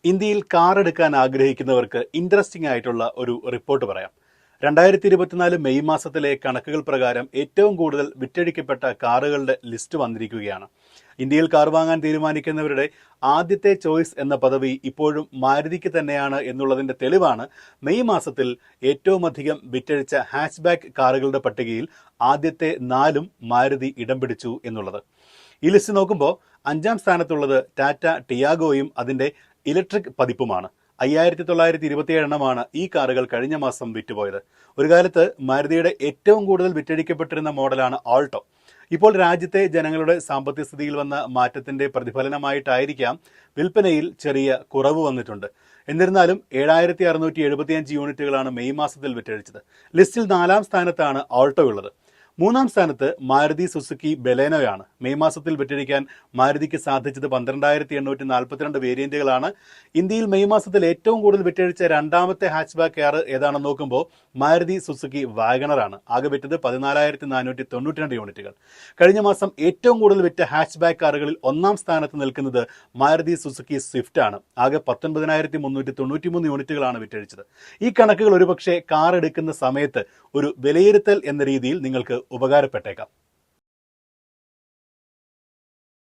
ഇന്ത്യയിൽ കാർ എടുക്കാൻ ആഗ്രഹിക്കുന്നവർക്ക് ഇൻട്രസ്റ്റിംഗ് ആയിട്ടുള്ള ഒരു റിപ്പോർട്ട് പറയാം. 2024 മെയ് മാസത്തിലെ കണക്കുകൾ പ്രകാരം ഏറ്റവും കൂടുതൽ വിറ്റഴിക്കപ്പെട്ട കാറുകളുടെ ലിസ്റ്റ് വന്നിരിക്കുകയാണ്. ഇന്ത്യയിൽ കാർ വാങ്ങാൻ തീരുമാനിക്കുന്നവരുടെ ആദ്യത്തെ ചോയ്സ് എന്ന പദവി ഇപ്പോഴും മാരുതിക്ക് തന്നെയാണ് എന്നുള്ളതിന്റെ തെളിവാണ് മെയ് മാസത്തിൽ ഏറ്റവും അധികം വിറ്റഴിച്ച ഹാച്ച്ബാക്ക് കാറുകളുടെ പട്ടികയിൽ ആദ്യത്തെ 4 മാരുതി ഇടം പിടിച്ചു എന്നുള്ളത്. ഈ ലിസ്റ്റ് നോക്കുമ്പോൾ 5ാം സ്ഥാനത്തുള്ളത് ടാറ്റ ടിയാഗോയും അതിന്റെ ഇലക്ട്രിക് പതിപ്പുമാണ്. 5927 എണ്ണമാണ് ഈ കാറുകൾ കഴിഞ്ഞ മാസം വിറ്റുപോയത്. ഒരു കാലത്ത് മാരുതിയുടെ ഏറ്റവും കൂടുതൽ വിറ്റഴിക്കപ്പെട്ടിരുന്ന മോഡലാണ് ആൾട്ടോ. ഇപ്പോൾ രാജ്യത്തെ ജനങ്ങളുടെ സാമ്പത്തിക സ്ഥിതിയിൽ വന്ന മാറ്റത്തിന്റെ പ്രതിഫലനമായിട്ടായിരിക്കാം വിൽപ്പനയിൽ ചെറിയ കുറവ് വന്നിട്ടുണ്ട്. എന്നിരുന്നാലും 7675 യൂണിറ്റുകളാണ് മെയ് മാസത്തിൽ വിറ്റഴിച്ചത്. ലിസ്റ്റിൽ 4ാം സ്ഥാനത്താണ് ആൾട്ടോ ഉള്ളത്. 3ാം സ്ഥാനത്ത് മാരുതി സുസുക്കി ബലേനോയാണ്. മെയ് മാസത്തിൽ വിറ്റഴിക്കാൻ മാരുതിക്ക് സാധിച്ചത് 12842 വേരിയന്റുകളാണ്. ഇന്ത്യയിൽ മെയ് മാസത്തിൽ ഏറ്റവും കൂടുതൽ വിറ്റഴിച്ച രണ്ടാമത്തെ ഹാച്ച്ബാക്ക് കാർ ഏതാണെന്ന് നോക്കുമ്പോൾ മാരുതി സുസുക്കി വാഗണറാണ്. ആകെ വിറ്റത് 14492 യൂണിറ്റുകൾ. കഴിഞ്ഞ മാസം ഏറ്റവും കൂടുതൽ വിറ്റ ഹാച്ച്ബാക്ക് കാറുകളിൽ 1ാം സ്ഥാനത്ത് നിൽക്കുന്നത് മാരുതി സുസുക്കി സ്വിഫ്റ്റ് ആണ്. ആകെ 19393 യൂണിറ്റുകളാണ് വിറ്റഴിച്ചത്. ഈ കണക്കുകൾ ഒരുപക്ഷെ കാർ എടുക്കുന്ന സമയത്ത് ഒരു വിലയിരുത്തൽ എന്ന രീതിയിൽ നിങ്ങൾക്ക് ഉപകാരപ്പെട്ടേക്കാം.